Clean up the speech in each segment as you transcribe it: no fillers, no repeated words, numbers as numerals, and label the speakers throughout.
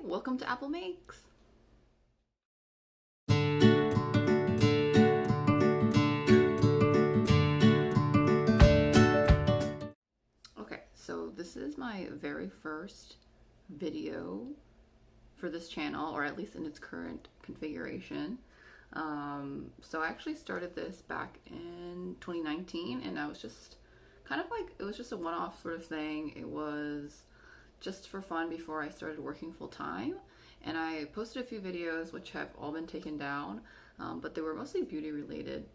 Speaker 1: welcome to Apple Makes. Okay, so this is my very first video for this channel, or at least in its current configuration. So I actually started this back in 2019, and I was just kind of like, it was just a one-off sort of thing. It was just for fun before I started working full-time, and I posted a few videos which have all been taken down, but they were mostly beauty related.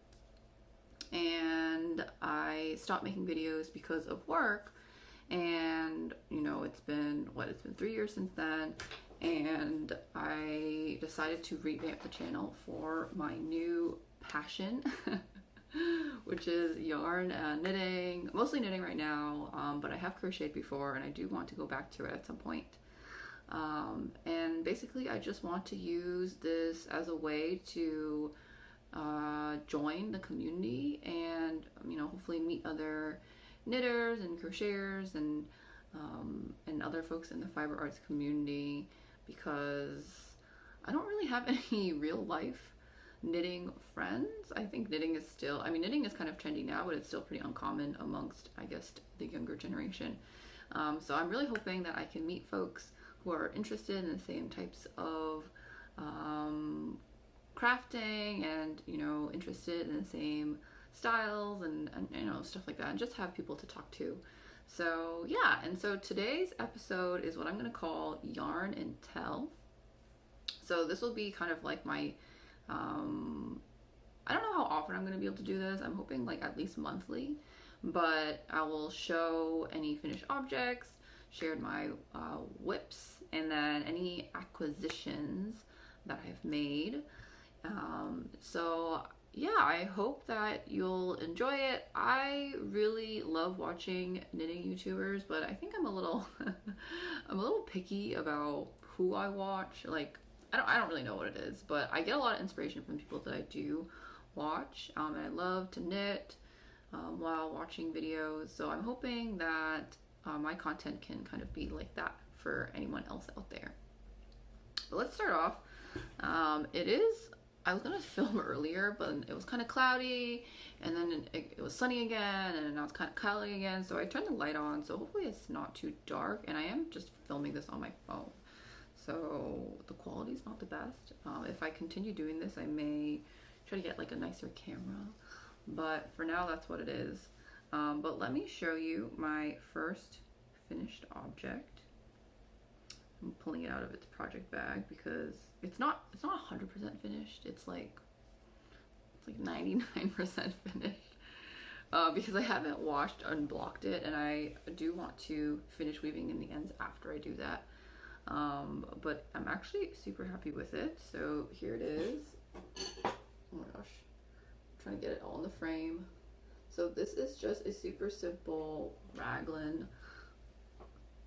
Speaker 1: And I stopped making videos because of work, and you know, it's been 3 years since then, and I decided to revamp the channel for my new passion which is yarn knitting, mostly knitting right now, but I have crocheted before and I do want to go back to it at some point. And basically I just want to use this as a way to join the community and, you know, hopefully meet other knitters and crocheters and other folks in the fiber arts community, because I don't really have any real life knitting friends. I think knitting is still, I mean, knitting is kind of trendy now, but it's still pretty uncommon amongst, I guess, the younger generation. So I'm really hoping that I can meet folks who are interested in the same types of crafting and, you know, interested in the same styles and you know, stuff like that, and just have people to talk to. So yeah, and so today's episode is what I'm going to call Yarn and Tell. So this will be kind of like my I don't know how often I'm going to be able to do this. I'm hoping like at least monthly, but I will show any finished objects, shared my whips, and then any acquisitions that I've made. So yeah, I hope that you'll enjoy it. I really love watching knitting YouTubers, but I think I'm a little I'm a little picky about who I watch. Like, I don't really know what it is, but I get a lot of inspiration from people that I do watch, and I love to knit while watching videos. So I'm hoping that my content can kind of be like that for anyone else out there. But let's start off. I was gonna film earlier, but it was kind of cloudy, and then it was sunny again, and now it's kind of cloudy again, so I turned the light on, so hopefully it's not too dark, and I am just filming this on my phone, so the quality's not the best. If I continue doing this, I may try to get like a nicer camera, but for now that's what it is. But let me show you my first finished object. I'm pulling it out of its project bag because it's not 100% finished. It's like 99% finished, because I haven't washed and blocked it, and I do want to finish weaving in the ends after I do that. But I'm actually super happy with it. So here it is. Oh my gosh, I'm trying to get it all in the frame. So this is just a super simple raglan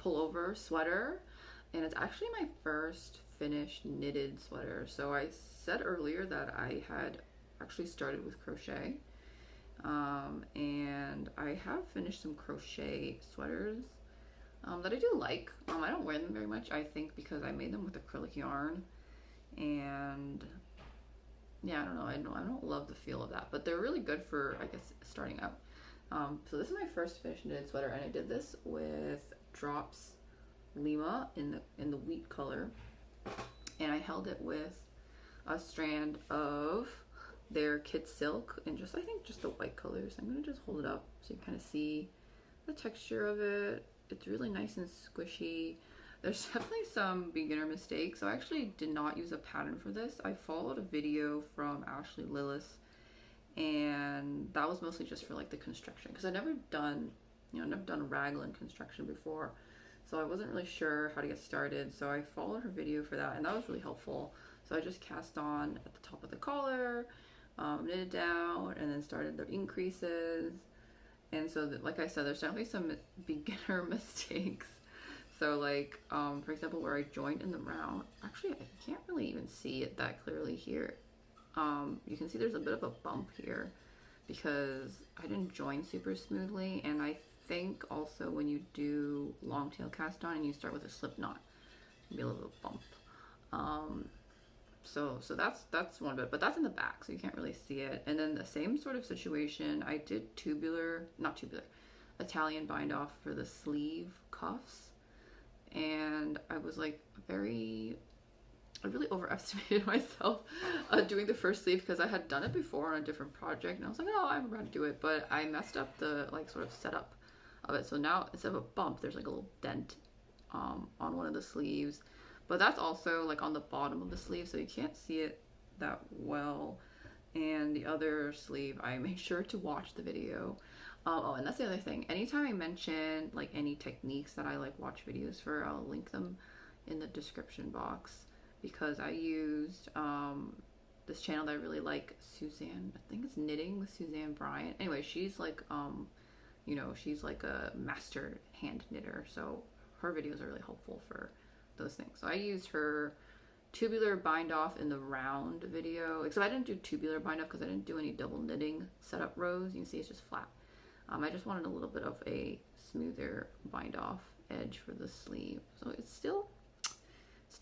Speaker 1: pullover sweater, and it's actually my first finished knitted sweater. So I said earlier that I had actually started with crochet, and I have finished some crochet sweaters that I do like. I don't wear them very much, I think, because I made them with acrylic yarn, and yeah, I don't know, I don't love the feel of that, but they're really good for, I guess, starting out. So this is my first finished knitted sweater, and I did this with Drops Lima in the wheat color, and I held it with a strand of their kit silk and just, I think, just the white colors. I'm gonna just hold it up so you kind of see the texture of it. It's really nice and squishy. There's definitely some beginner mistakes. So I actually did not use a pattern for this. I followed a video from Ashley Lillis, and that was mostly just for like the construction, because I've never done raglan construction before, so I wasn't really sure how to get started. So I followed her video for that, and that was really helpful. So I just cast on at the top of the collar, knitted down, and then started the increases. And so that, like I said, there's definitely some beginner mistakes. So like, for example, where I joined in the round, actually I can't really even see it that clearly here. You can see there's a bit of a bump here because I didn't join super smoothly, and I think also when you do long tail cast on and you start with a slip knot, maybe a little bump. So that's one bit, but that's in the back, so you can't really see it. And then the same sort of situation, I did not tubular, Italian bind off for the sleeve cuffs, and I was like I really overestimated myself doing the first sleeve because I had done it before on a different project, and I was like, oh, I'm about to do it, but I messed up the like sort of setup of it. So now instead of a bump, there's like a little dent on one of the sleeves. But that's also like on the bottom of the sleeve, so you can't see it that well. And the other sleeve, I made sure to watch the video. Oh, and that's the other thing. Anytime I mention like any techniques that I like watch videos for, I'll link them in the description box, because I used this channel that I really like, Suzanne. I think it's Knitting with Suzanne Bryant. Anyway, she's like you know, she's like a master hand knitter, so her videos are really helpful for those things. So I used her tubular bind off in the round video, except I didn't do tubular bind off because I didn't do any double knitting setup rows. You can see it's just flat. I just wanted a little bit of a smoother bind off edge for the sleeve. So it's still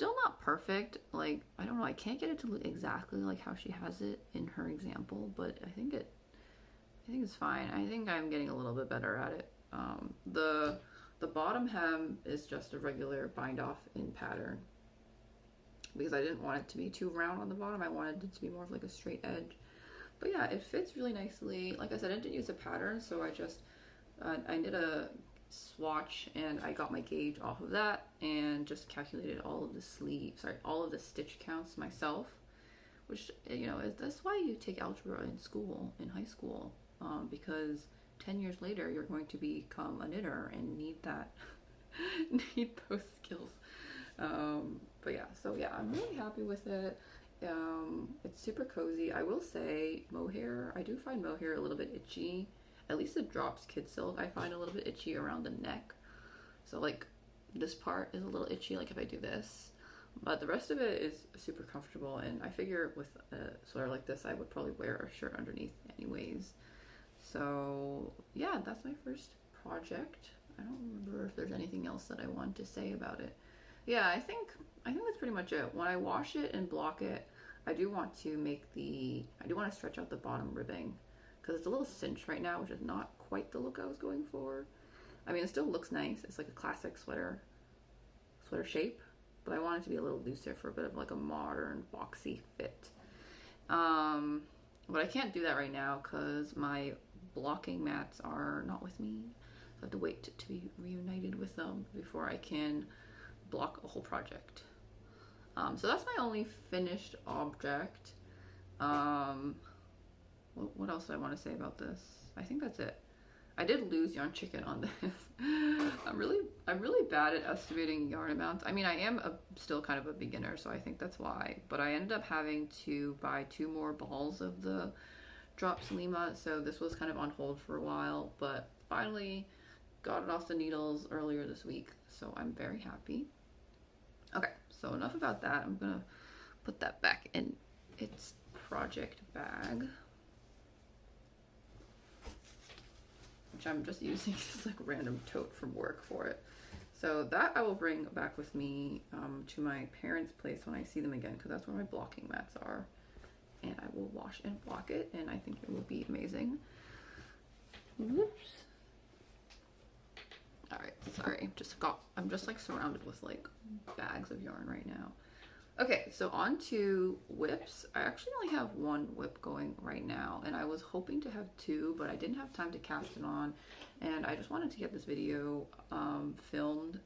Speaker 1: not perfect. Like, I don't know, I can't get it to look exactly like how she has it in her example, but I think it's fine. I think I'm getting a little bit better at it. The bottom hem is just a regular bind off in pattern, because I didn't want it to be too round on the bottom. I wanted it to be more of like a straight edge. But yeah, it fits really nicely. Like I said, I didn't use a pattern, so I just I did a swatch, and I got my gauge off of that and just calculated all of the stitch counts myself, which, you know, that's why you take algebra in high school, because 10 years later you're going to become a knitter and need those skills. But yeah, so yeah, I'm really happy with it. It's super cozy. I will say mohair, I do find mohair a little bit itchy. At least the drops kid silk I find a little bit itchy around the neck. So like this part is a little itchy, like if I do this, but the rest of it is super comfortable. And I figure with a sweater like this, I would probably wear a shirt underneath anyways. So yeah, that's my first project. I don't remember if there's anything else that I want to say about it. Yeah, I think that's pretty much it. When I wash it and block it, I do want to stretch out the bottom ribbing, because it's a little cinched right now, which is not quite the look I was going for. I mean, it still looks nice. It's like a classic sweater shape, but I want it to be a little looser for a bit of like a modern boxy fit. But I can't do that right now because my blocking mats are not with me. So I have to wait to be reunited with them before I can block a whole project. So that's my only finished object. What else do I want to say about this? I think that's it. I did lose yarn chicken on this. I'm really bad at estimating yarn amounts. I mean, I am still kind of a beginner, so I think that's why. But I ended up having to buy 2 more balls of the drops lima, so this was kind of on hold for a while, but finally got it off the needles earlier this week, so I'm very happy. Okay, so enough about that. I'm gonna put that back in its project bag, which I'm just using this like random tote from work for it. So that I will bring back with me to my parents' place when I see them again, because that's where my blocking mats are. And I will wash and block it, and I think it will be amazing. Whoops. All right, sorry. I'm just like surrounded with like bags of yarn right now. Okay, so on to whips. I actually only have 1 whip going right now, and I was hoping to have 2, but I didn't have time to cast it on, and I just wanted to get this video filmed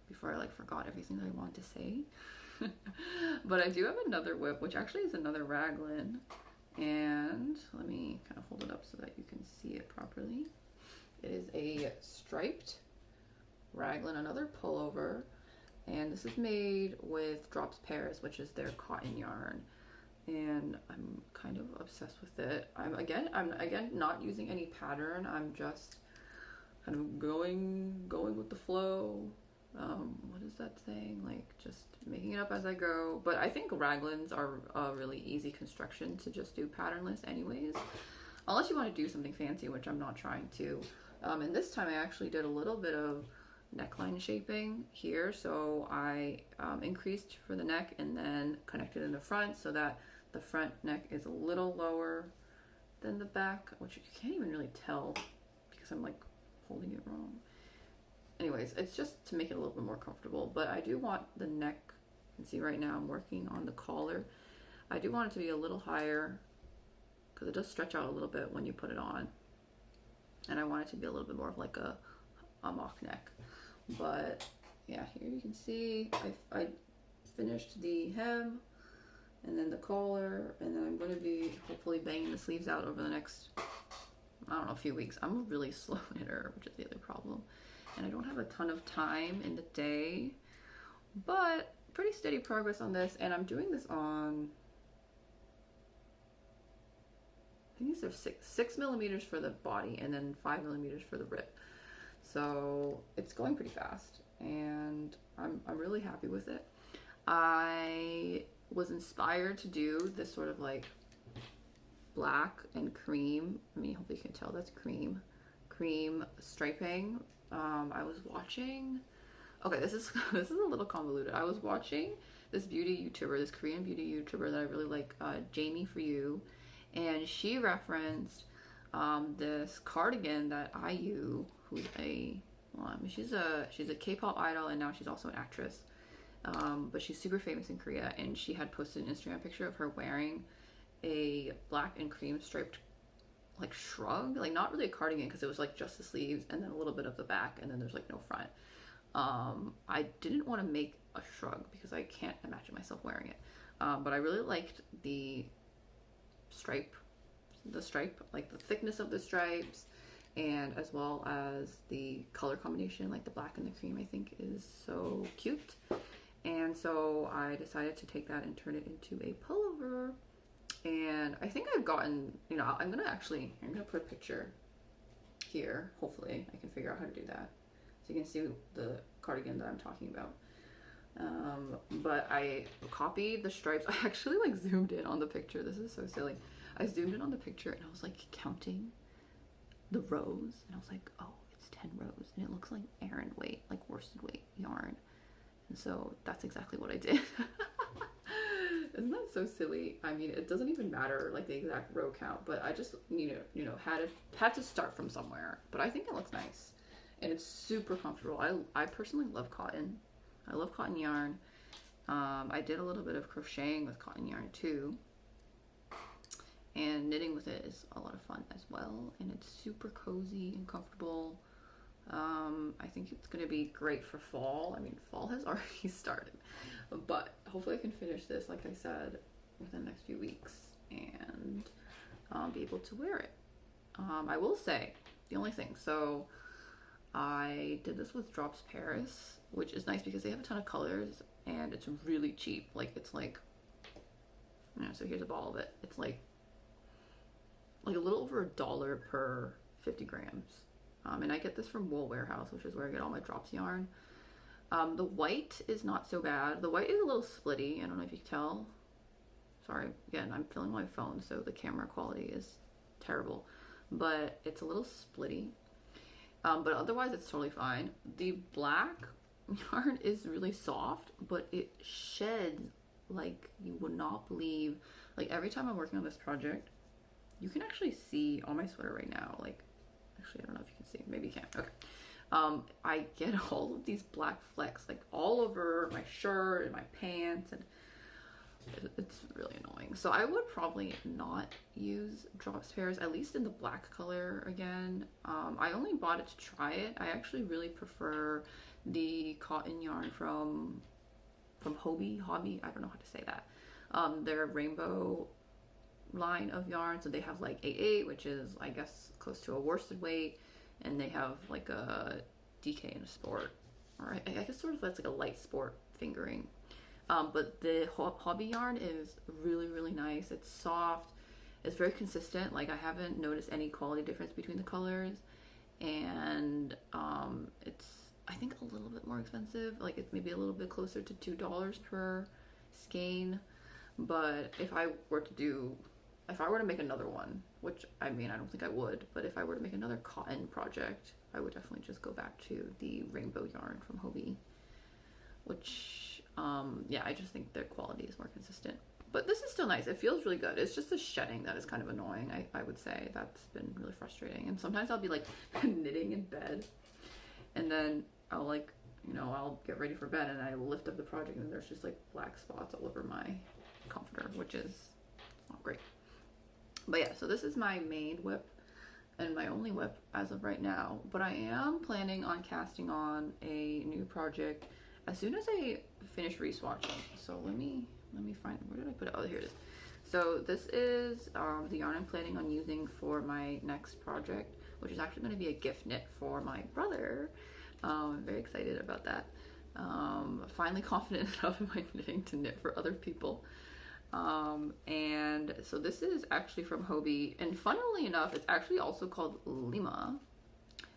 Speaker 1: before I like forgot everything that I wanted to say. But I do have another whip, which actually is another raglan, and let me kind of hold it up so that you can see it properly. It is a striped raglan, another pullover, and this is made with Drops Pears, which is their cotton yarn, and I'm kind of obsessed with it. I'm again not using any pattern. I'm just kind of going with the flow. What is that saying? Like just making it up as I go. But I think raglans are a really easy construction to just do patternless anyways, unless you want to do something fancy, which I'm not trying to. And this time I actually did a little bit of neckline shaping here, so I increased for the neck and then connected in the front so that the front neck is a little lower than the back, which you can't even really tell because I'm like holding it wrong. Anyways, it's just to make it a little bit more comfortable, but I do want the neck, you can see right now I'm working on the collar. I do want it to be a little higher because it does stretch out a little bit when you put it on, and I want it to be a little bit more of like a mock neck. But yeah, here you can see I finished the hem and then the collar, and then I'm going to be hopefully banging the sleeves out over the next, I don't know, a few weeks. I'm a really slow knitter, which is the other problem, and I don't have a ton of time in the day, but pretty steady progress on this. And I'm doing this on, I think these are 6 millimeters for the body and then 5 millimeters for the rip. So it's going pretty fast, and I'm really happy with it. I was inspired to do this sort of like black and cream, I mean, hopefully you can tell that's cream striping. I was watching, okay, this is this is a little convoluted. I was watching this beauty YouTuber, this Korean beauty YouTuber that I really like, Jamie For You, and she referenced this cardigan that IU, who's a, well, I mean, she's a K-pop idol, and now she's also an actress, but she's super famous in Korea, and she had posted an Instagram picture of her wearing a black and cream striped like shrug, like not really a cardigan because it was like just the sleeves and then a little bit of the back, and then there's like no front. I didn't want to make a shrug because I can't imagine myself wearing it, but I really liked the stripe, like the thickness of the stripes, and as well as the color combination, like the black and the cream, I think is so cute. And so I decided to take that and turn it into a pullover. And I think I've gotten, you know, I'm gonna put a picture here. Hopefully I can figure out how to do that so you can see the cardigan that I'm talking about. But I copied the stripes. I actually like zoomed in on the picture. This is so silly. I zoomed in on the picture and I was like counting the rows, and I was like, oh, it's 10 rows, and it looks like Aran weight, like worsted weight yarn. And so that's exactly what I did. Isn't that so silly? I mean, it doesn't even matter like the exact row count, but I just, you know, had to start from somewhere. But I think it looks nice, and it's super comfortable. I personally love cotton. I love cotton yarn. I did a little bit of crocheting with cotton yarn too, and knitting with it is a lot of fun as well, and it's super cozy and comfortable. I think it's going to be great for fall. I mean, fall has already started, but hopefully I can finish this, like I said, within the next few weeks, and be able to wear it. I will say, the only thing, so I did this with Drops Paris, which is nice because they have a ton of colors, and it's really cheap. Like, it's like, you know, so here's a ball of it. It's like a little over $1 per 50 grams. And I get this from Wool Warehouse, which is where I get all my Drops yarn. The white is not so bad. The white is a little splitty. I don't know if you can tell. Sorry, again, I'm filming my phone, so the camera quality is terrible. But it's a little splitty. But otherwise, it's totally fine. The black yarn is really soft, but it sheds like you would not believe. Like, every time I'm working on this project, you can actually see on my sweater right now, like, actually, I don't know if you can see. Maybe you can't. Okay. I get all of these black flecks, like, all over my shirt and my pants, and it's really annoying. So I would probably not use Drops Paris, at least in the black color again. I only bought it to try it. I actually really prefer the cotton yarn from hobbii, I don't know how to say that. Their rainbow line of yarn. So they have like 8/8, which is, I guess, close to a worsted weight, and they have like a DK in a sport, or I guess sort of that's like a light sport fingering. But the hobbii yarn is really, really nice. It's soft. It's very consistent. Like, I haven't noticed any quality difference between the colors, and it's, I think, a little bit more expensive. Like, it's maybe a little bit closer to $2 per skein. But if I were to make another one, which, I mean, I don't think I would, but if I were to make another cotton project, I would definitely just go back to the rainbow yarn from Hobbii, which, yeah, I just think their quality is more consistent. But this is still nice. It feels really good. It's just the shedding that is kind of annoying, I would say. That's been really frustrating. And sometimes I'll be like knitting in bed, and then I'll like, you know, I'll get ready for bed and I lift up the project and there's just like black spots all over my comforter, which is not great. But yeah, so this is my main whip and my only whip as of right now. But I am planning on casting on a new project as soon as I finish reswatching. So let me find, where did I put it? Oh, here it is. So this is the yarn I'm planning on using for my next project, which is actually going to be a gift knit for my brother. I'm very excited about that. Finally confident enough in my knitting to knit for other people. And so this is actually from Hobbii, and funnily enough, it's actually also called Lima,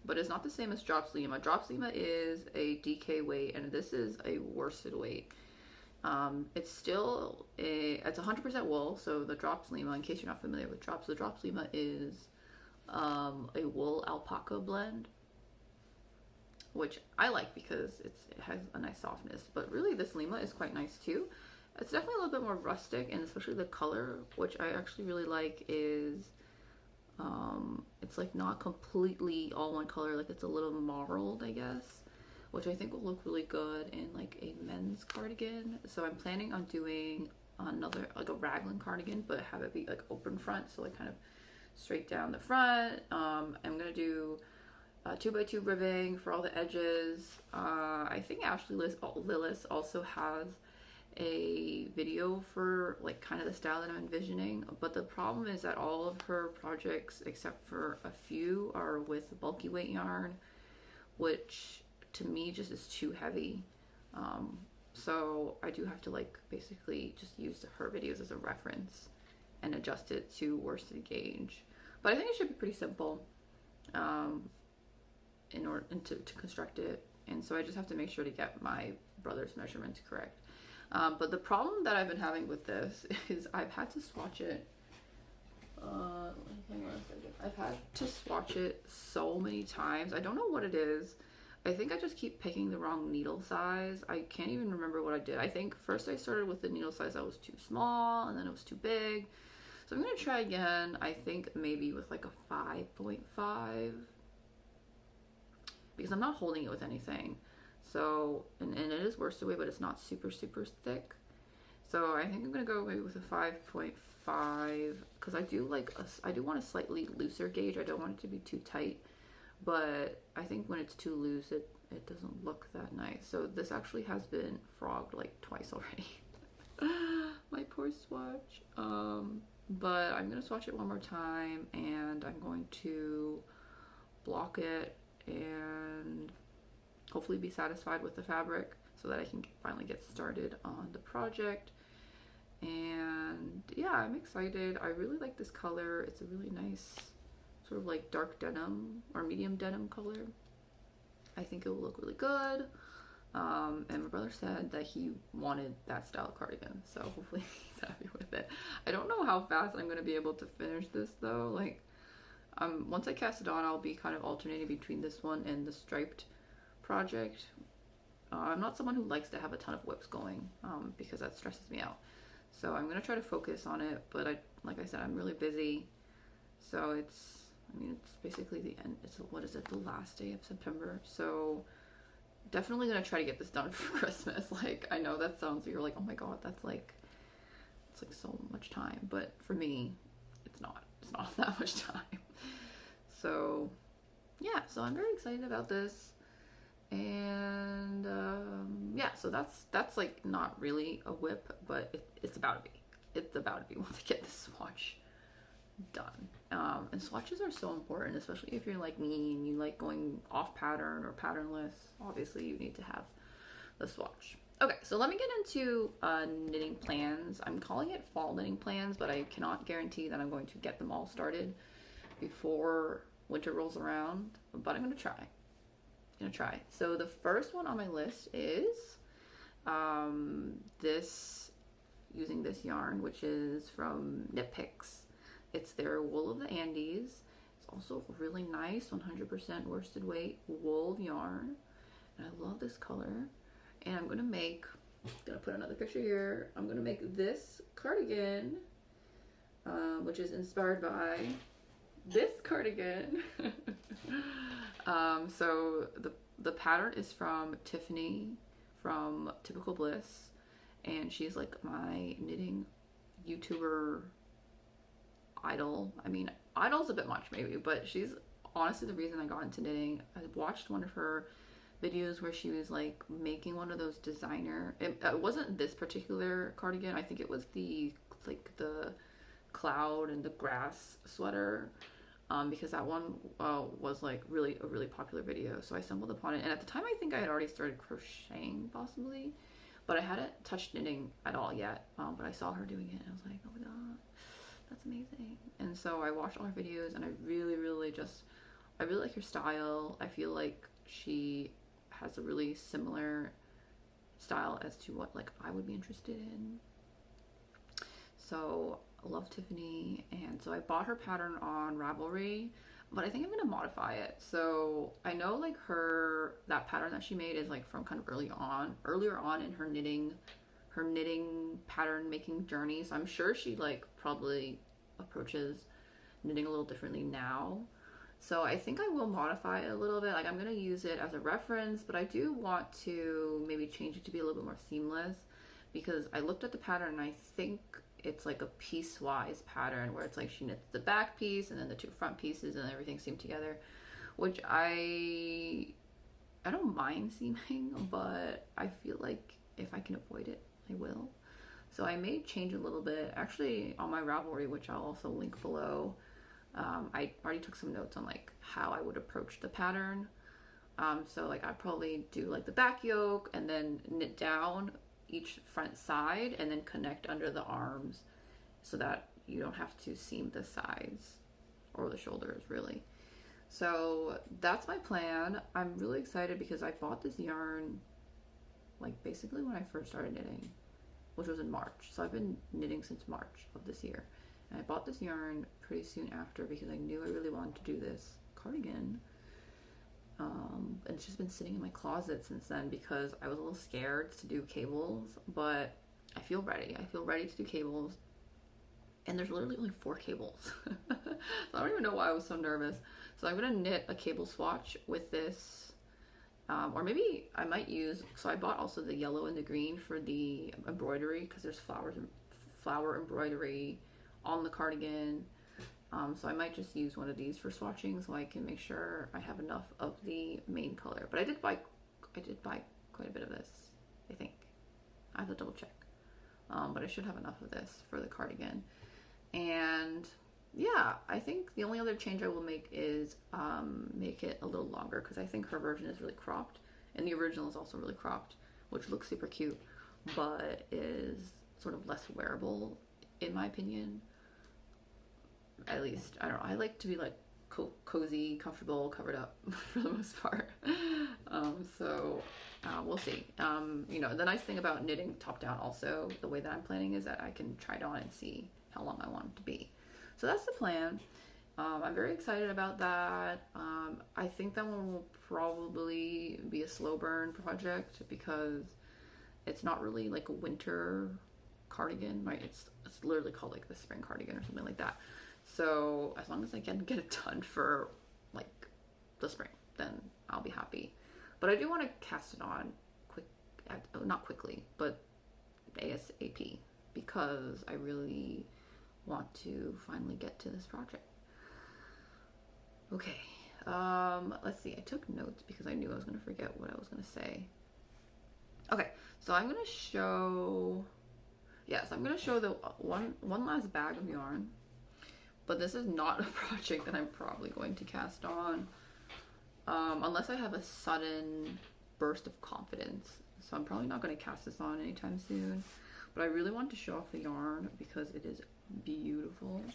Speaker 1: but it's not the same as Drops Lima. Drops Lima is a DK weight, and this is a worsted weight. It's still it's 100% wool. So the Drops Lima, in case you're not familiar with Drops, the Drops Lima is a wool alpaca blend, which I like because it has a nice softness. But really, this Lima is quite nice too. It's definitely a little bit more rustic, and especially the color, which I actually really like, is it's like not completely all one color, like it's a little marled, I guess, which I think will look really good in like a men's cardigan. So I'm planning on doing another, like a raglan cardigan, but have it be like open front, so like kind of straight down the front. I'm gonna do 2x2 ribbing for all the edges. I think Ashley Lillis also has a video for like kind of the style that I'm envisioning, but the problem is that all of her projects except for a few are with bulky weight yarn, which to me just is too heavy. So I do have to like basically just use her videos as a reference and adjust it to worsted gauge, but I think it should be pretty simple in order to construct it. And so I just have to make sure to get my brother's measurements correct. But the problem that I've been having with this is I've had to swatch it. I've had to swatch it so many times. I don't know what it is. I think I just keep picking the wrong needle size. I can't even remember what I did. I think first I started with the needle size that was too small, and then it was too big. So I'm going to try again. I think maybe with like a 5.5, because I'm not holding it with anything. So, and it is worsted weight, but it's not super thick. So I think I'm gonna go maybe with a 5.5, because I do want a slightly looser gauge. I don't want it to be too tight, but I think when it's too loose, it doesn't look that nice. So this actually has been frogged like twice already. My poor swatch. But I'm gonna swatch it one more time, and I'm going to block it and hopefully be satisfied with the fabric so that I can finally get started on the project. And yeah, I'm excited. I really like this color. It's a really nice sort of like dark denim or medium denim color. I think it will look really good. And my brother said that he wanted that style cardigan, so hopefully he's happy with it. I don't know how fast I'm going to be able to finish this though. Like once I cast it on, I'll be kind of alternating between this one and the striped project. I'm not someone who likes to have a ton of whips going because that stresses me out. So I'm gonna try to focus on it, but like I said, I'm really busy. So it's basically the end. What is it? The last day of September. So definitely gonna try to get this done for Christmas. Like I know that sounds, you're like, oh my god, it's like so much time, but for me, it's not that much time. So yeah, so I'm very excited about this. And yeah, so that's like not really a whip, but it's about to be. It's about to be once I get this swatch done. And swatches are so important, especially if you're like me and you like going off pattern or patternless. Obviously, you need to have the swatch. Okay, so let me get into knitting plans. I'm calling it fall knitting plans, but I cannot guarantee that I'm going to get them all started before winter rolls around, but I'm gonna try. So the first one on my list is using this yarn, which is from knitpicks. It's their Wool of the Andes. It's also really nice, 100% worsted weight wool yarn. And I love this color. And I'm gonna put another picture here. I'm gonna make this cardigan, which is inspired by this cardigan. So the pattern is from Tiffany from Typical Bliss, and she's like my knitting YouTuber idol. I mean, idol's a bit much maybe, but she's honestly the reason I got into knitting. I watched one of her videos where she was like making one of those designer, it wasn't this particular cardigan, I think it was the cloud and the grass sweater, because that one was like a really popular video, so I stumbled upon it. And at the time I think I had already started crocheting possibly, but I hadn't touched knitting at all yet. But I saw her doing it and I was like, oh my god, that's amazing. And so I watched all her videos, and I really like her style. I feel like she has a really similar style as to what like I would be interested in. So I love Tiffany, and so I bought her pattern on Ravelry, but I think I'm gonna modify it. So I know like that pattern that she made is like from kind of earlier on in her knitting pattern making journey. So I'm sure she like probably approaches knitting a little differently now. So I think I will modify it a little bit. Like I'm gonna use it as a reference, but I do want to maybe change it to be a little bit more seamless, because I looked at the pattern and I think it's like a piecewise pattern where it's like she knits the back piece and then the two front pieces and everything seamed together, which I don't mind seaming, but I feel like if I can avoid it, I will. So I may change a little bit. Actually, on my Ravelry, which I'll also link below, I already took some notes on like how I would approach the pattern. So like I'd probably do like the back yoke and then knit down each front side and then connect under the arms so that you don't have to seam the sides or the shoulders really. So that's my plan. I'm really excited because I bought this yarn like basically when I first started knitting, which was in March. So I've been knitting since March of this year. And I bought this yarn pretty soon after because I knew I really wanted to do this cardigan. And it's just been sitting in my closet since then because I was a little scared to do cables, but I feel ready. I feel ready to do cables. And there's literally only 4 cables. So I don't even know why I was so nervous. So I'm gonna knit a cable swatch with this. Or maybe I might use, so I bought also the yellow and the green for the embroidery because there's flower embroidery on the cardigan. So I might just use one of these for swatching so I can make sure I have enough of the main color. But I did buy quite a bit of this, I think. I have to double check. But I should have enough of this for the cardigan. And yeah, I think the only other change I will make is make it a little longer because I think her version is really cropped. And the original is also really cropped, which looks super cute, but is sort of less wearable in my opinion. At least, I don't know, I like to be like cozy, comfortable, covered up for the most part. So we'll see. You know, the nice thing about knitting top down also, the way that I'm planning is that I can try it on and see how long I want it to be. So that's the plan. I'm very excited about that. I think that one will probably be a slow burn project because it's not really like a winter cardigan, right? It's literally called like the spring cardigan or something like that. So as long as I can get it done for like the spring, then I'll be happy. But I do want to cast it on not quickly, but ASAP, because I really want to finally get to this project. Okay, let's see. I took notes because I knew I was going to forget what I was going to say. Okay, so I'm going to show, I'm going to show the one last bag of yarn. But this is not a project that I'm probably going to cast on unless I have a sudden burst of confidence. So I'm probably not going to cast this on anytime soon. But I really want to show off the yarn because it is beautiful.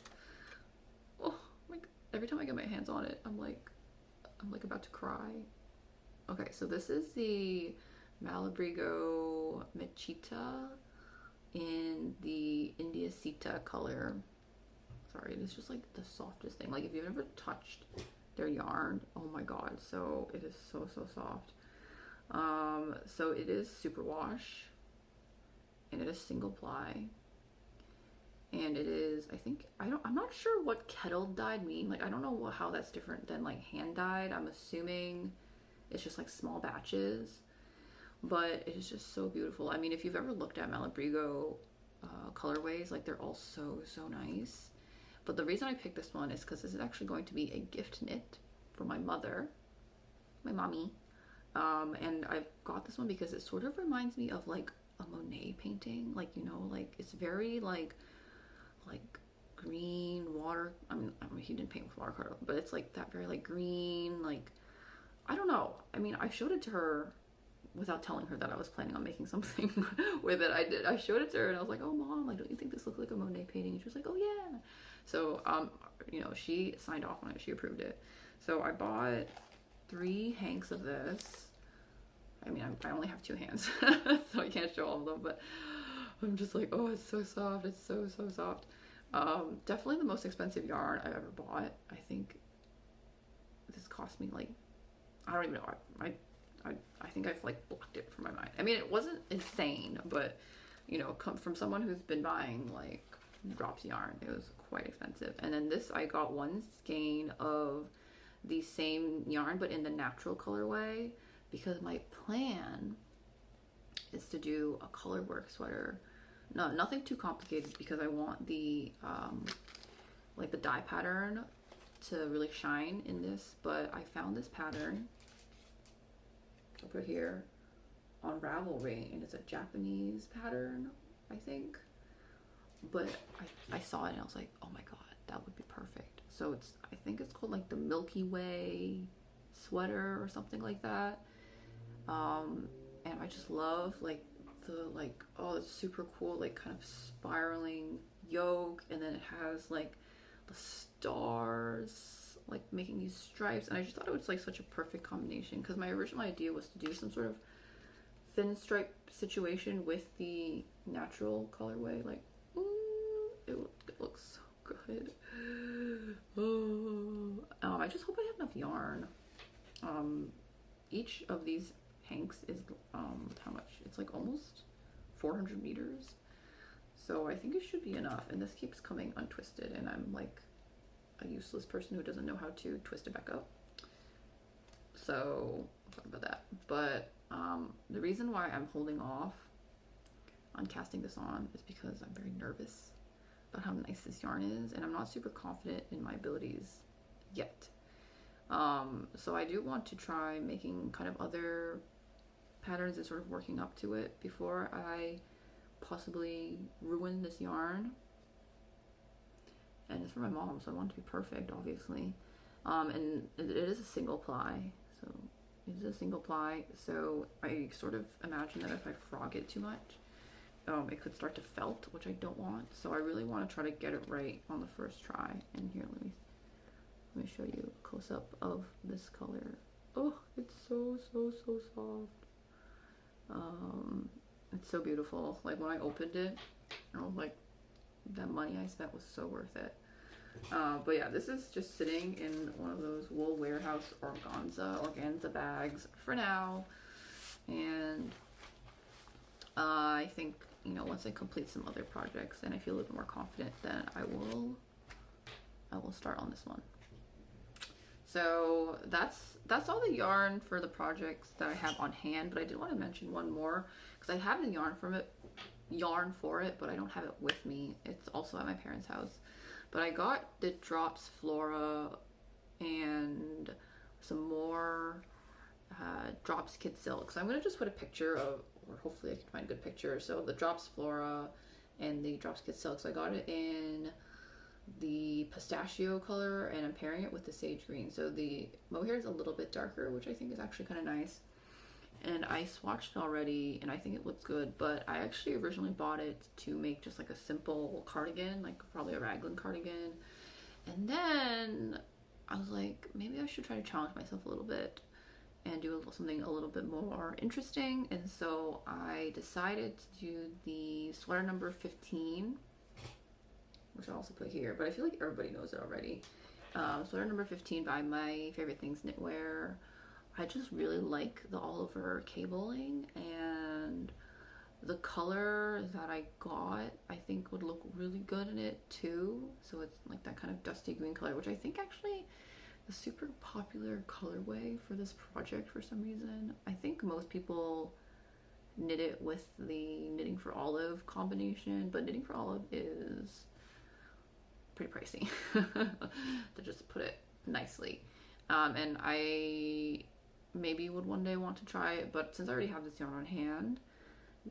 Speaker 1: Oh my God. Every time I get my hands on it, I'm like about to cry. Okay, so this is the Malabrigo Mechita in the indiecita color. sorry, it is just like the softest thing. Like if you've ever touched their yarn, oh my god, so it is so soft. So it is super wash, and it is single ply, and it is, I think, I'm not sure what kettle dyed mean. Like I don't know how that's different than like hand dyed. I'm assuming it's just like small batches, but it is just so beautiful. I mean, if you've ever looked at malabrigo colorways, like they're all so nice. But the reason I picked this one is because this is actually going to be a gift knit for my mother, my mommy. And I got this one because it sort of reminds me of like a Monet painting. Like, you know, like it's very like green water. I mean, he didn't paint with watercolor, but it's like that very like green, like, I don't know. I mean, I showed it to her without telling her that I was planning on making something with it. I showed it to her and I was like, oh mom, like, don't you think this looks like a Monet painting? And she was like, oh yeah. So, you know, she signed off on it. She approved it. So I bought 3 hanks of this. I mean, I only have 2 hands, so I can't show all of them, but I'm just like, oh, it's so soft. It's so soft. Definitely the most expensive yarn I've ever bought. I think this cost me like, I don't even know. I think I've like blocked it from my mind. I mean, it wasn't insane, but you know, come from someone who's been buying like drops yarn, it was quite expensive. And then this, I got 1 skein of the same yarn, but in the natural colorway, because my plan is to do a color work sweater. No, nothing too complicated, because I want the like the dye pattern to really shine in this. But I found this pattern over here on Ravelry, and it's a Japanese pattern, I think. But I saw it and I was like, oh my god, that would be perfect. So it's, I think it's called like the Milky Way sweater or something like that. And I just love like the like, oh, it's super cool, like kind of spiraling yoke, and then it has like the stars like making these stripes, and I just thought it was like such a perfect combination, because my original idea was to do some sort of thin stripe situation with the natural colorway. Like, it looks so good. Oh, I just hope I have enough yarn. Each of these hanks is how much? It's like almost 400 meters, so I think it should be enough. And this keeps coming untwisted, and I'm like a useless person who doesn't know how to twist it back up, so sorry about that. But the reason why I'm holding off on casting this on is because I'm very nervous about how nice this yarn is, and I'm not super confident in my abilities yet. So I do want to try making kind of other patterns and sort of working up to it before I possibly ruin this yarn. And it's for my mom, so I want it to be perfect, obviously. And it is a single ply, so it is a single ply. So I sort of imagine that if I frog it too much, it could start to felt, which I don't want. So I really want to try to get it right on the first try. And here, let me show you a close up of this color. Oh, it's so soft. It's so beautiful. Like when I opened it, I was like, that money I spent was so worth it. But yeah, this is just sitting in one of those wool warehouse organza bags for now. And I think, you know, once I complete some other projects and I feel a little more confident, then I will start on this one. So that's all the yarn for the projects that I have on hand. But I did want to mention one more, because I have the yarn for it, but I don't have it with me. It's also at my parents' house. But I got the Drops Flora and some more Drops Kid Silk. So I'm going to just put a picture of, or hopefully I can find a good picture. So the Drops Flora and the Drops Kid Silk. So I got it in the pistachio color, and I'm pairing it with the sage green. So the mohair is a little bit darker, which I think is actually kind of nice. And I swatched it already, and I think it looks good, but I actually originally bought it to make just like a simple cardigan, like probably a raglan cardigan. And then I was like, maybe I should try to challenge myself a little bit and do something a little bit more interesting. And so I decided to do the sweater number 15 which I'll also put here, but I feel like everybody knows it already. Sweater number 15 by My Favorite Things Knitwear. I just really like the all over cabling, and the color that I got I think would look really good in it too. So it's like that kind of dusty green color, which I think actually a super popular colorway for this project for some reason. I think most people knit it with the Knitting for Olive combination, but Knitting for Olive is pretty pricey to just put it nicely. And I maybe would one day want to try it, but since I already have this yarn on hand,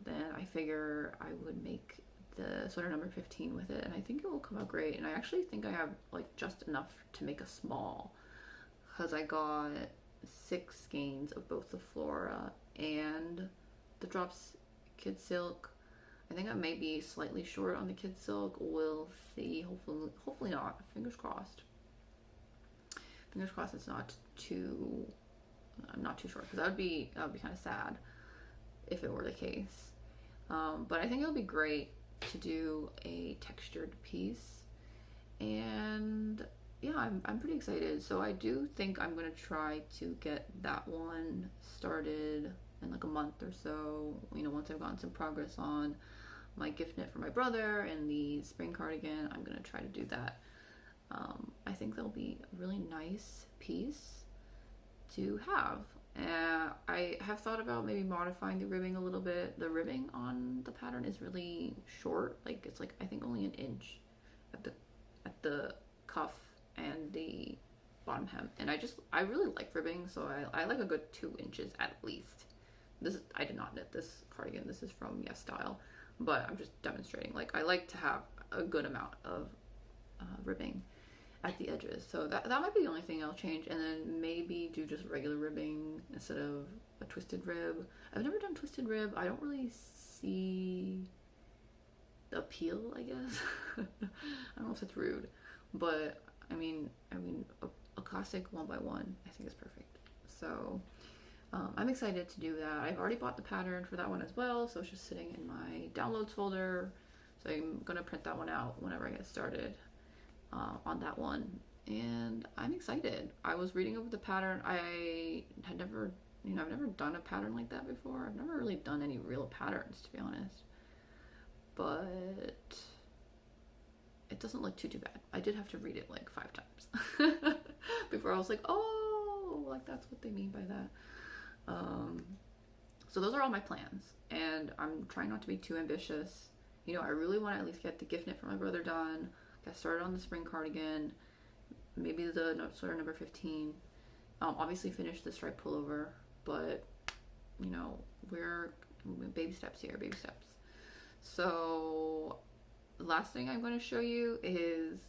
Speaker 1: then I figure I would make the sweater number 15 with it, and I think it will come out great. And I actually think I have like just enough to make a small, because I got 6 skeins of both the Flora and the Drops Kid Silk. I think I may be slightly short on the Kid Silk. We'll see. Hopefully not. Fingers crossed. Fingers crossed it's not too. I'm not too short, because that would be kind of sad if it were the case. But I think it'll be great to do a textured piece, and yeah, I'm pretty excited. So I do think I'm gonna try to get that one started in like a month or so, you know, once I've gotten some progress on my gift knit for my brother and the spring cardigan. I'm gonna try to do that. I think that'll be a really nice piece to have. I have thought about maybe modifying the ribbing a little bit. The ribbing on the pattern is really short, like it's like I think only an inch at the cuff and the bottom hem, and I really like ribbing, so I like a good 2 inches at least. I did not knit this cardigan, this is from Yes Style, but I'm just demonstrating, like I like to have a good amount of ribbing at the edges. So that might be the only thing I'll change, and then maybe do just regular ribbing instead of a twisted rib. I've never done twisted rib. I don't really see the appeal, I guess. I don't know if it's rude, but I mean a classic 1x1 I think is perfect. So I'm excited to do that. I've already bought the pattern for that one as well, so it's just sitting in my downloads folder. So I'm gonna print that one out whenever I get started on that one, and I'm excited. I was reading over the pattern. I had never, I've never done a pattern like that before. I've never really done any real patterns, to be honest, but it doesn't look too bad. I did have to read it like 5 times before I was like, oh, like that's what they mean by that. So those are all my plans, and I'm trying not to be too ambitious. I really want to at least get the gift knit for my brother done, get started on the spring cardigan, maybe the sweater number 15, obviously finish the striped pullover, but we're baby steps here, baby steps. So the last thing I'm going to show you is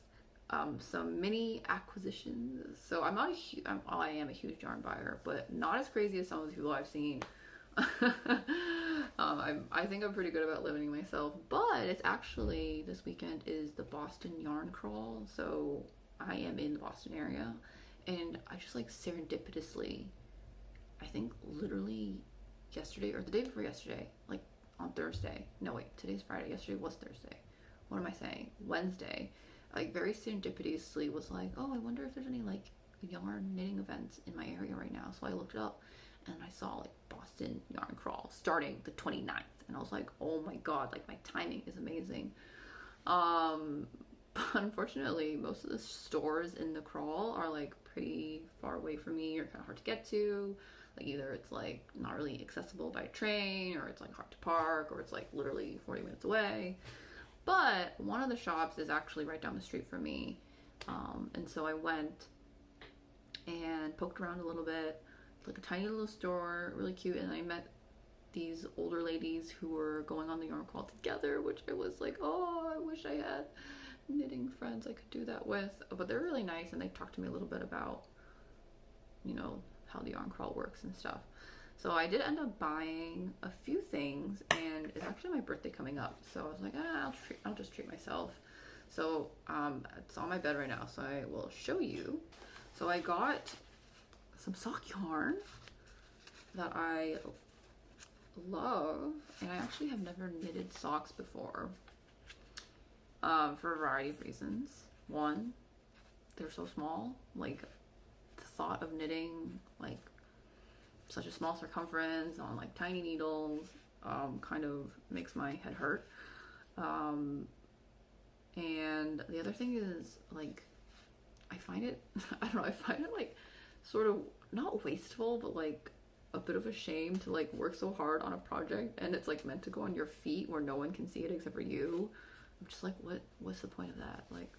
Speaker 1: some mini acquisitions. So I am a huge yarn buyer, but not as crazy as some of the people I've seen. I think I'm pretty good about limiting myself, but it's actually, this weekend is the Boston Yarn Crawl, so I am in the Boston area, and I just like serendipitously, I think literally yesterday or the day before yesterday, like on Thursday, no wait, today's Friday, yesterday was Thursday, what am I saying, Wednesday, like very serendipitously was like, oh, I wonder if there's any like yarn knitting events in my area right now. So I looked it up, and I saw like Boston Yarn Crawl starting the 29th, and I was like, oh my god, like my timing is amazing. But unfortunately, most of the stores in the crawl are like pretty far away from me, or kind of hard to get to. Like either it's like not really accessible by train, or it's like hard to park, or it's like literally 40 minutes away. But one of the shops is actually right down the street from me, and so I went and poked around a little bit. Like a tiny little store, really cute, and I met these older ladies who were going on the yarn crawl together, which I was like, oh, I wish I had knitting friends I could do that with. But they're really nice, and they talked to me a little bit about how the yarn crawl works and stuff. So I did end up buying a few things, and it's actually my birthday coming up, so I was like, I'll just treat myself. So it's on my bed right now, so I will show you. So I got some sock yarn that I love, and I actually have never knitted socks before. for a variety of reasons. One, they're so small. Like, the thought of knitting like such a small circumference on like tiny needles kind of makes my head hurt. And the other thing is, like, I find it, I don't know, I find it like sort of not wasteful, but like a bit of a shame to like work so hard on a project and it's like meant to go on your feet where no one can see it except for you. I'm just like, what's the point of that? Like,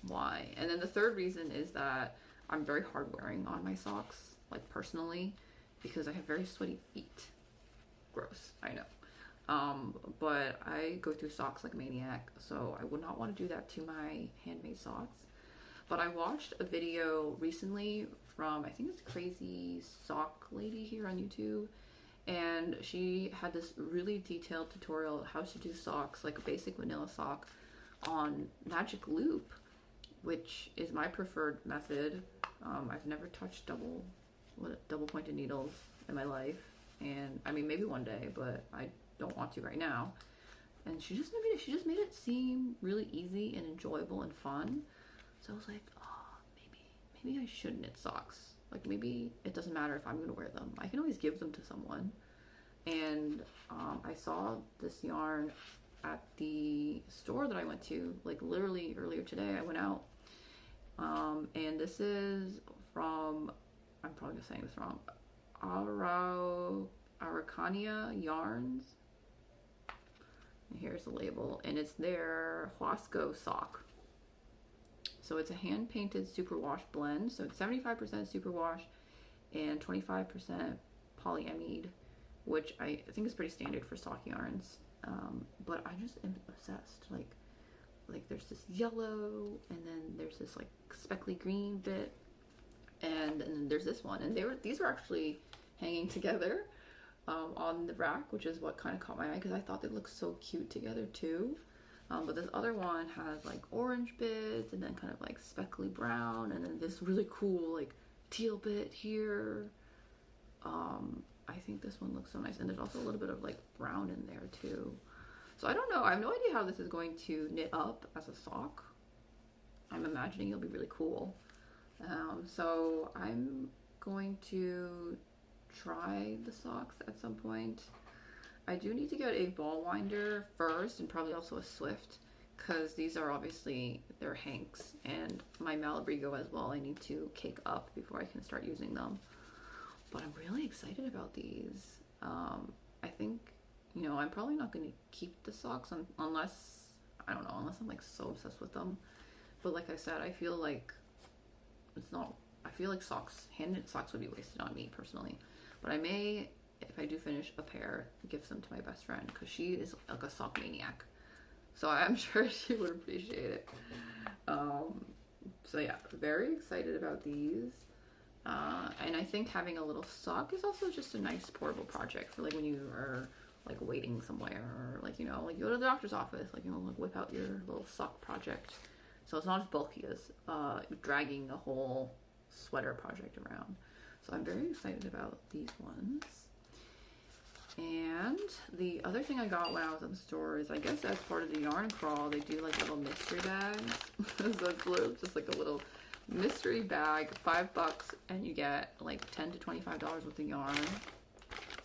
Speaker 1: why? And then the third reason is that I'm very hard wearing on my socks, like personally, because I have very sweaty feet. Gross, I know. But I go through socks like a maniac, so I would not want to do that to my handmade socks. But I watched a video recently from, I think it's Crazy Sock Lady here on YouTube, and she had this really detailed tutorial how to do socks, like a basic vanilla sock, on magic loop, which is my preferred method. I've never touched double pointed needles in my life, and I mean maybe one day, but I don't want to right now. And she just made it seem really easy and enjoyable and fun. So I was like, oh, maybe I should knit socks. Like, maybe it doesn't matter if I'm gonna wear them. I can always give them to someone. And I saw this yarn at the store that I went to, like literally earlier today. I went out, and this is from, I'm probably saying this wrong, Araucania yarns. And here's the label, and it's their Huasco sock. So it's a hand-painted superwash blend. So it's 75% superwash and 25% polyamide, which I think is pretty standard for sock yarns. But I just am obsessed. Like there's this yellow, and then there's this like speckly green bit, and then there's this one. And these were actually hanging together on the rack, which is what kind of caught my eye because I thought they looked so cute together too. But this other one has like orange bits and then kind of like speckly brown, and then this really cool like teal bit here. I think this one looks so nice, and there's also a little bit of like brown in there too. So I don't know, I have no idea how this is going to knit up as a sock. I'm imagining it'll be really cool. So I'm going to try the socks at some point. I do need to get a ball winder first, and probably also a Swift, because these are obviously, they're hanks, and my malabrigo as well I need to cake up before I can start using them. But I'm really excited about these. I think, you know, I'm probably not going to keep the socks unless, I don't know, unless I'm like so obsessed with them. But like I said, I feel like socks, hand-knit socks would be wasted on me personally. But I may, if I do finish a pair, give them to my best friend, because she is like a sock maniac. So I'm sure she would appreciate it. So yeah, very excited about these. And I think having a little sock is also just a nice portable project for like when you are like waiting somewhere, or like, you know, like you go to the doctor's office, like, you know, like whip out your little sock project. So it's not as bulky as dragging a whole sweater project around. So I'm very excited about these ones. And the other thing I got when I was in the store is, I guess as part of the yarn crawl, they do like little mystery bags. So it's literally just like a little mystery bag, $5, and you get like $10 to $25 worth of yarn.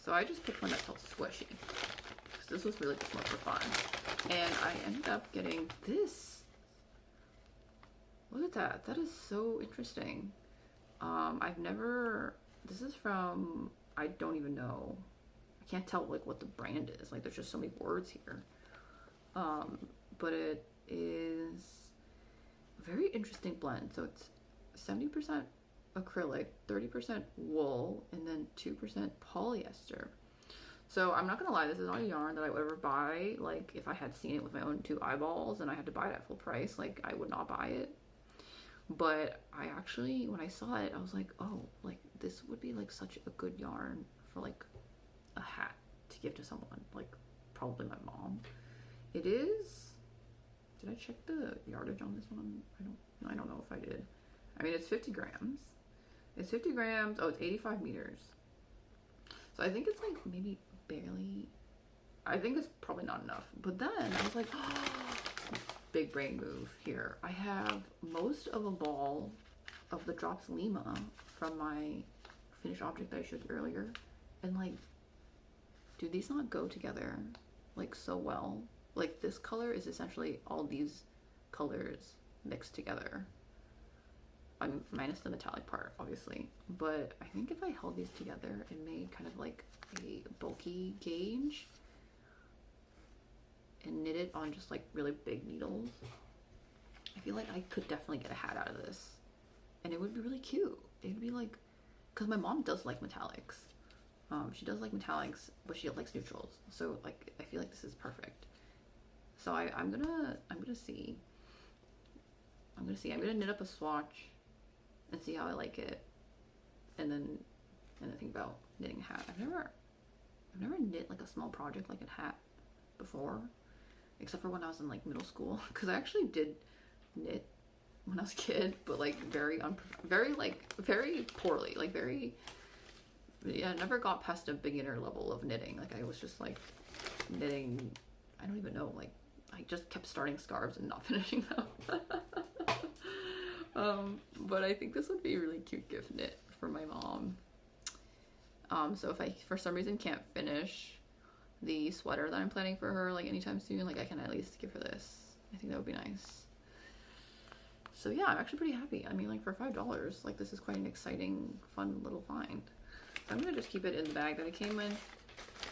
Speaker 1: So I just picked one that felt squishy, because this was really just more for fun. And I ended up getting this. Look at that. That is so interesting. This is from, I don't even know. I can't tell like what the brand is. Like, there's just so many words here. But it is a very interesting blend. So it's 70% acrylic, 30% wool, and then 2% polyester. So I'm not gonna lie, this is not a yarn that I would ever buy. Like, if I had seen it with my own two eyeballs and I had to buy it at full price, like, I would not buy it. But I actually, when I saw it, I was like, oh, like, this would be like such a good yarn for like a hat to give to someone, like probably my mom. It is, did I check the yardage on this one? I don't know if I did. I mean, it's 50 grams. It's 50 grams. Oh, it's 85 meters. So I think it's like maybe barely, I think it's probably not enough. But then I was like, oh, big brain move here. I have most of a ball of the drops lima from my finished object that I showed you earlier, and like, do these not go together like so well? Like, this color is essentially all these colors mixed together. I'm minus the metallic part, obviously, but I think if I held these together and made kind of like a bulky gauge and knit it on just like really big needles, I feel like I could definitely get a hat out of this, and it would be really cute. It'd be like, because my mom does like metallics. She does like metallics, but she likes neutrals. So like, I feel like this is perfect. So I'm gonna see. I'm gonna knit up a swatch and see how I like it, and then think about knitting a hat. I've never knit like a small project like a hat before, except for when I was in like middle school, because I actually did knit when I was a kid, but like very poorly, like I never got past a beginner level of knitting. Like, I was just like knitting, I don't even know, like I just kept starting scarves and not finishing them. But I think this would be a really cute gift knit for my mom. So if I for some reason can't finish the sweater that I'm planning for her like anytime soon, like I can at least give her this. I think that would be nice. So yeah, I'm actually pretty happy. I mean, like, for $5, like, this is quite an exciting, fun little find. So I'm gonna just keep it in the bag that it came in,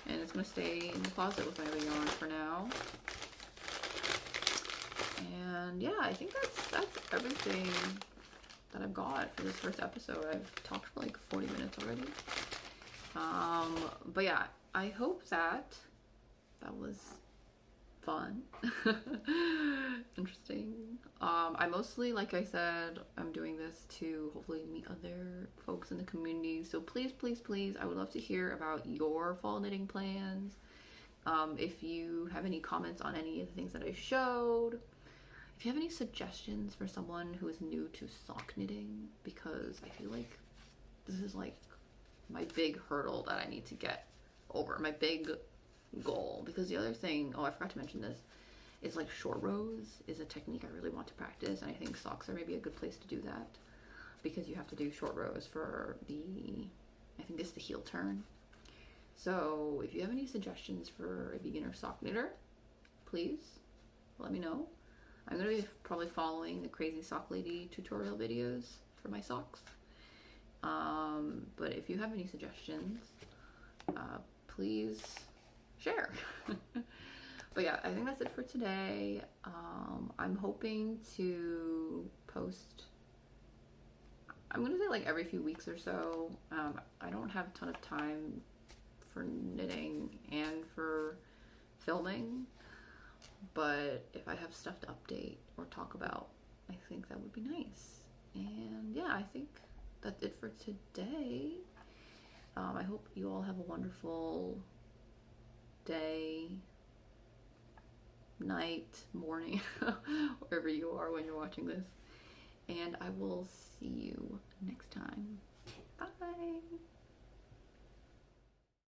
Speaker 1: and it's gonna stay in the closet with my other yarn for now. And yeah, I think that's everything that I've got for this first episode. I've talked for like 40 minutes already. But yeah, I hope that was fun. Interesting. I mostly, like I said, I'm doing this to hopefully meet other folks in the community. So please, please, please, I would love to hear about your fall knitting plans. If you have any comments on any of the things that I showed, if you have any suggestions for someone who is new to sock knitting, because I feel like this is like my big hurdle that I need to get over, my big goal. Because the other thing, oh, I forgot to mention this, is like short rows is a technique I really want to practice, and I think socks are maybe a good place to do that, because you have to do short rows for I think it's the heel turn. So if you have any suggestions for a beginner sock knitter, please let me know. I'm going to be probably following the Crazy Sock Lady tutorial videos for my socks. But if you have any suggestions, please share. But yeah, I think that's it for today. I'm hoping to post, I'm going to say like every few weeks or so. I don't have a ton of time for knitting and for filming, but if I have stuff to update or talk about, I think that would be nice. And yeah, I think that's it for today. I hope you all have a wonderful day, night, morning, wherever you are when you're watching this. And I will see you next time. Bye.